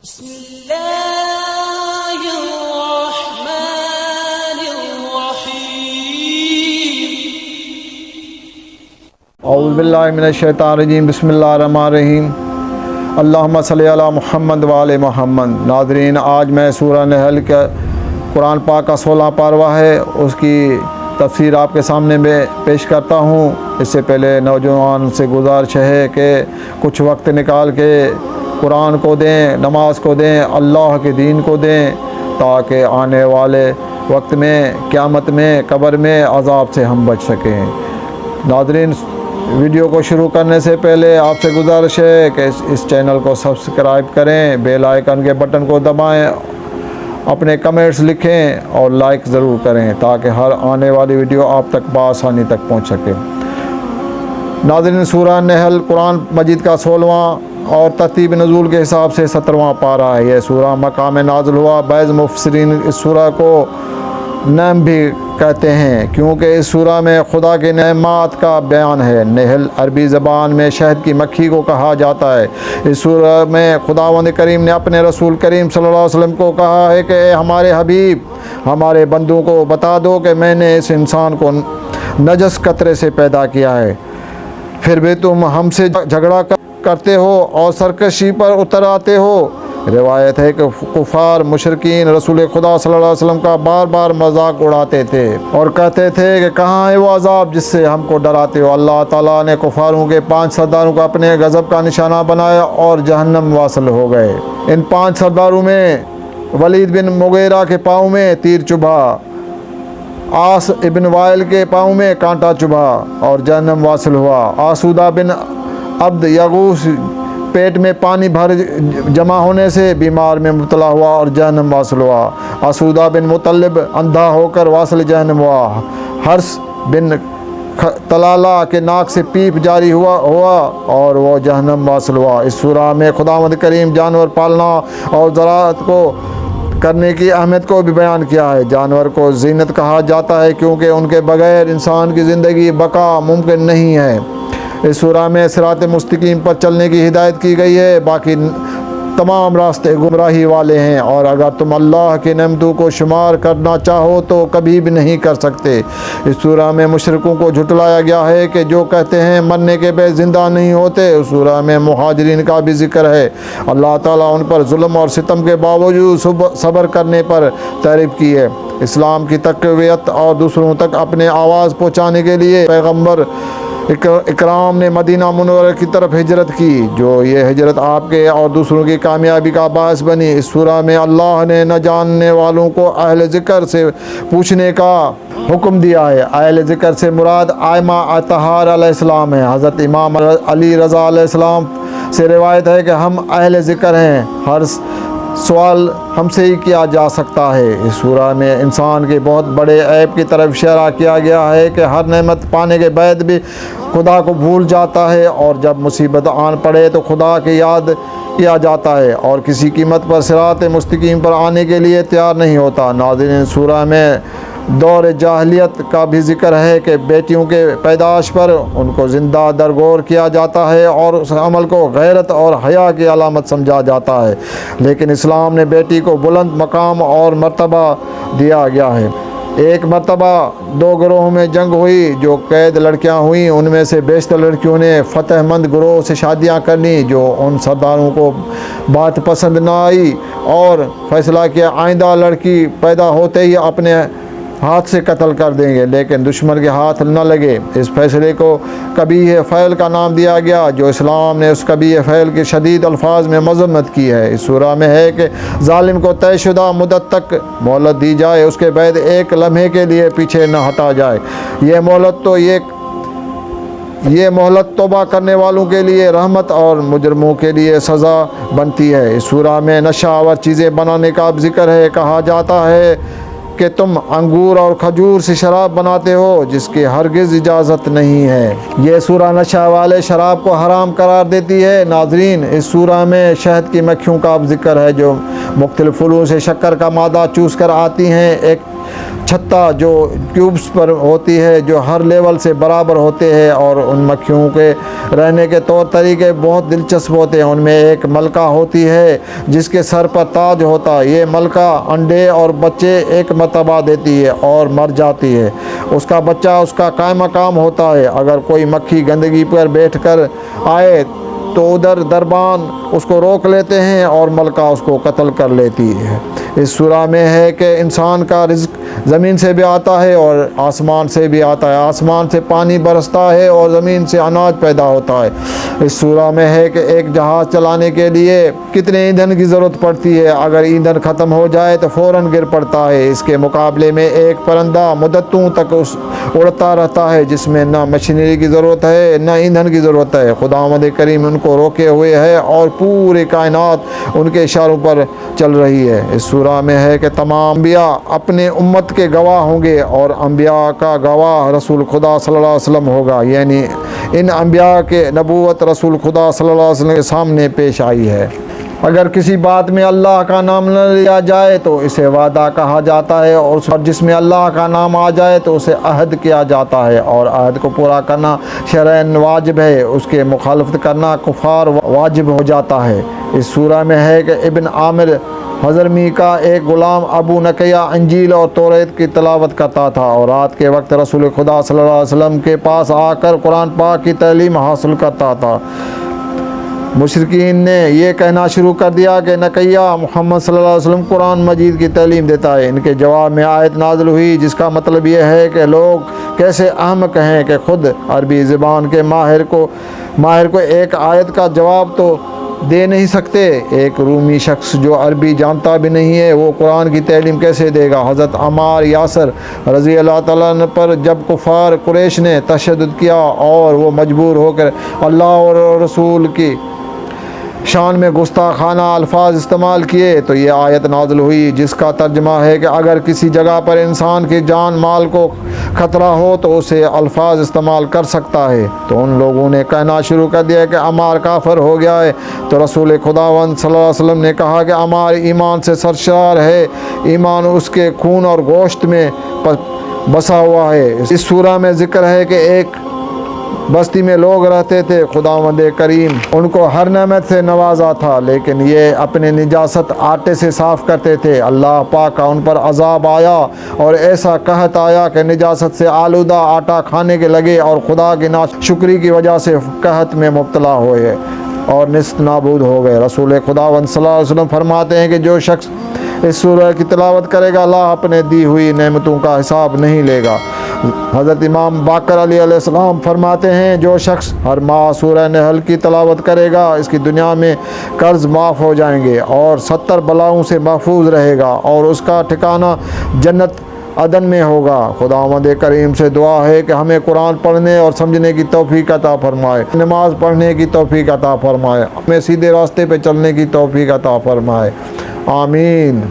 औज़ुबिल्लाहि मिनश्शैतानिर्रजीम बिस्मिल्लाहिर्रहमानिर्रहीम अल्लाहुम्मा सल्लि अला मुहम्मद व आले मुहम्मद। नाज़रीन, आज मैं सूरह नहल का कुरान पाक का 16 पारवा है, उसकी तफसीर आपके सामने में पेश करता हूँ। इससे पहले नौजवान से गुजारिश है कि कुछ वक्त निकाल के कुरान को दें, नमाज को दें, अल्लाह के दीन को दें, ताकि आने वाले वक्त में क़यामत में कब्र में अज़ाब से हम बच सकें। नाज़रीन, वीडियो को शुरू करने से पहले आपसे गुजारिश है कि इस चैनल को सब्सक्राइब करें, बेल आइकन के बटन को दबाएं, अपने कमेंट्स लिखें और लाइक ज़रूर करें ताकि हर आने वाली वीडियो आप तक बआसानी तक पहुंच सके। नाज़रीन, सूरह नहल कुरान मजीद का 16वां और तरतीब नज़ूल के हिसाब से 17वां पारा है। यह सूरह मक्का में नाज़िल हुआ। बैज़ मुफस्सिरीन इस सूरह को नम भी कहते हैं क्योंकि इस सूरह में खुदा के नेमात का बयान है। नहल अरबी ज़बान में शहद की मक्खी को कहा जाता है। इस सूरह में खुदावंद करीम ने अपने रसूल करीम सल्लल्लाहु अलैहि वसल्लम को कहा है कि हमारे हबीब, हमारे बंदों को बता दो कि मैंने इस इंसान को नजस कतरे से पैदा किया है, फिर भी तुम हमसे झगड़ा करते हो और सरकशी पर उतर आते हो। रिवायत है कि कुफार मुशरिकीन रसूल खुदा सल्लल्लाहु अलैहि वसल्लम का बार बार मजाक उड़ाते थे और कहते थे कि कहाँ है वो अजाब जिससे हमको डराते हो। अल्लाह ताला ने कुफारों के 5 सरदारों को अपने गज़ब का निशाना बनाया और जहन्नम वासिल हो गए। इन 5 सरदारों में वलीद बिन मुगीरा के पाँव में तीर चुभा, आस इब्न वाइल के पाँव में कांटा चुभा और जहन्नम वासिल हुआ। आसूदा बिन अब्द यगूस पेट में पानी भर जमा होने से बीमार में मुब्तला हुआ और जहन्नम वासिल हुआ। आसूदा बिन मुतल्लिब अंधा होकर वासिल जहन्नम हुआ। हर्ष बिन तलाला के नाक से पीप जारी हुआ और वो जहन्नम वासिल हुआ। इस सूरह में खुदावंद करीम जानवर पालना और ज़राअत को करने की अहमियत को भी बयान किया है। जानवर को ज़ीनत कहा जाता है क्योंकि उनके बगैर इंसान की ज़िंदगी बका मुमकिन नहीं है। इस सूरह में सिरात मुस्तकीम पर चलने की हिदायत की गई है, बाकी तमाम रास्ते गुमराही वाले हैं और अगर तुम अल्लाह की नेमतों को शुमार करना चाहो तो कभी भी नहीं कर सकते। इस सूरह में मुशरिकों को झुटलाया गया है कि जो कहते हैं मरने के बाद ज़िंदा नहीं होते। उस सूरह में मुहाजिरीन का भी जिक्र है। अल्लाह ताला उन पर जुल्म और सितम के बावजूद सब्र करने पर तारीफ़ की है। इस्लाम की तक़वियत और दूसरों तक अपने आवाज़ पहुँचाने के लिए पैगम्बर इकराम ने मदीना मुनव्वरा की तरफ हिजरत की, जो ये हिजरत आपके और दूसरों की कामयाबी का बायस बनी। इस सूरह में अल्लाह ने न जानने वालों को अहले ज़िक्र से पूछने का हुक्म दिया है। अहले ज़िक्र से मुराद आयमा अतहार अलैहिस्सलाम है। हज़रत इमाम अली रज़ा अलैहिस्सलाम से रिवायत है कि हम अहले ज़िक्र हैं, हर सवाल हमसे ही किया जा सकता है। इस सूरह में इंसान के बहुत बड़े ऐब की तरफ इशारा किया गया है कि हर नेमत पाने के बाद भी खुदा को भूल जाता है और जब मुसीबत आन पड़े तो खुदा की याद किया जाता है और किसी कीमत पर सिरात मुस्तकीम पर आने के लिए तैयार नहीं होता। नाज़रीन, सूरह में दौर जाहिलियत का भी जिक्र है कि बेटियों के पैदाश पर उनको ज़िंदा दरगोर किया जाता है और उस अमल को गैरत और हया की अलामत समझा जाता है, लेकिन इस्लाम ने बेटी को बुलंद मकाम और मर्तबा दिया गया है। एक मर्तबा 2 गिरोहों में जंग हुई। जो कैद लड़कियां हुईं उनमें से बेशतर लड़कियों ने फ़तेहमंद गिरोह से शादियां करनी, जो उन सरदारों को बात पसंद न आई और फ़ैसला किया आइंदा लड़की पैदा होते ही अपने हाथ से कत्ल कर देंगे, लेकिन दुश्मन के हाथ न लगे। इस फैसले को कबीह फ़ैल का नाम दिया गया, जो इस्लाम ने उस कबीह फ़ैल के शदीद अल्फाज में मज़म्मत की है। इस सूरह में है कि ज़ालिम को तयशुदा मुद्दत तक मोहलत दी जाए, उसके बाद एक लम्हे के लिए पीछे न हटा जाए। ये मोहलत तौबा करने वालों के लिए रहमत और मुजरमों के लिए सज़ा बनती है। इस सूरह में नशावर चीज़ें बनाने का जिक्र है। कहा जाता है कि तुम अंगूर और खजूर से शराब बनाते हो जिसकी हरगिज़ इजाज़त नहीं है। ये सूरह नशा वाले शराब को हराम करार देती है। नाज़रीन, इस सूरह में शहद की मक्खियों का जिक्र है जो मुख्तलिफ़ फूलों से शक्कर का मादा चूस कर आती हैं। एक छत्ता जो क्यूब्स पर होती है, जो हर लेवल से बराबर होते हैं, और उन मक्खियों के रहने के तौर तरीके बहुत दिलचस्प होते हैं। उनमें एक मलका होती है जिसके सर पर ताज होता है। ये मलका अंडे और बच्चे एक मरतबा देती है और मर जाती है। उसका बच्चा उसका कायम मकाम होता है। अगर कोई मक्खी गंदगी पर बैठ कर आए तो उधर दरबान उसको रोक लेते हैं और मलका उसको कत्ल कर लेती है। इस सूरा में है कि इंसान का रिज़्क ज़मीन से भी आता है और आसमान से भी आता है। आसमान से पानी बरसता है और ज़मीन से अनाज पैदा होता है। इस सूरा में है कि एक जहाज़ चलाने के लिए कितने ईंधन की ज़रूरत पड़ती है। अगर ईंधन ख़त्म हो जाए तो फ़ौरन गिर पड़ता है। इसके मुकाबले में एक परिंदा मुद्दतों तक उड़ता रहता है, जिसमें ना मशीनरी की ज़रूरत है ना ईंधन की ज़रूरत है। खुदावंद करीम उनको रोके हुए है और पूरी कायनात उनके इशारों पर चल रही है। इस सूरा में है कि तमाम अंबिया अपने उम्मत के गवाह होंगे और अंबिया का गवाह रसूल खुदा सल्लल्लाहु अलैहि वसल्लम होगा। यानी इन अंबिया के नबूवत रसूल खुदा सल्लल्लाहु अलैहि वसल्लम के सामने पेश आई है। अगर किसी बात में अल्लाह का नाम न लिया जाए तो इसे वादा कहा जाता है, और जिसमें अल्लाह का नाम आ जाए तो उसे अहद किया जाता है, और अहद को पूरा करना शरअन वाजिब है। उसके मुखालफत करना कुफार वाजिब हो जाता है। इस सूरा में है कि इब्न आमिर हज़रमी का एक ग़ुलाम अबू नकैया अंजील और तौरात की तिलावत करता था, और रात के वक्त रसूल खुदा सल्लल्लाहु अलैहि वसल्लम के पास आकर कुरान पाक की तालीम हासिल करता था। मुशरिकीन ने यह कहना शुरू कर दिया कि नकैया मोहम्मद सल्लल्लाहु अलैहि वसल्लम कुरान मजीद की तालीम देता है। इनके जवाब में आयत नाज़िल हुई जिसका मतलब यह है कि लोग कैसे अहमक हैं कि ख़ुद अरबी ज़बान के माहिर को एक आयत का जवाब तो दे नहीं सकते। एक रूमी शख्स जो अरबी जानता भी नहीं है वो कुरान की तालीम कैसे देगा। हज़रत अम्मार यासर रज़ी अल्लाह ताला अन्हु पर जब कुफ़ार कुरैश ने तशद्दुद किया और वो मजबूर होकर अल्लाह और रसूल की शान में गुस्ताखाना अल्फाज इस्तेमाल किए तो ये आयत नाज़िल हुई जिसका तर्जमा है कि अगर किसी जगह पर इंसान की जान माल को ख़तरा हो तो उसे अल्फाज इस्तेमाल कर सकता है। तो उन लोगों ने कहना शुरू कर दिया कि अमार काफिर हो गया है। तो रसूल खुदावंद सल्लल्लाहु अलैहि वसल्लम ने कहा कि अमार ईमान से सरशार है, ईमान उसके खून और गोश्त में बसा हुआ है। इस सूरा में ज़िक्र है कि एक बस्ती में लोग रहते थे। खुदावंद करीम उनको हर नेमत से नवाजा था, लेकिन ये अपने निजासत आटे से साफ़ करते थे। अल्लाह पाक का उन पर अजाब आया और ऐसा कहत आया कि निजासत से आलूदा आटा खाने के लगे और खुदा की नाशुक्री की वजह से कहत में मुब्तला हुए और निस्त नाबूद हो गए। रसूल खुदावंद सल्लल्लाहु अलैहि वसल्लम फरमाते हैं कि जो शख्स इस सूरह की तिलावत करेगा अल्लाह अपने दी हुई नेमतों का हिसाब नहीं लेगा। हज़रत इमाम बाकर अलैहिस्सलाम फरमाते हैं जो शख्स हर माह सूरह नहल की तिलावत करेगा इसकी दुनिया में कर्ज माफ़ हो जाएंगे और 70 बलाओं से महफूज रहेगा और उसका ठिकाना जन्नत अदन में होगा। खुदावंद करीम से दुआ है कि हमें कुरान पढ़ने और समझने की तौफीक अता फरमाए, नमाज पढ़ने की तौफीक अता फरमाए, हमें सीधे रास्ते पे चलने की तौफीक अता फरमाए। आमीन।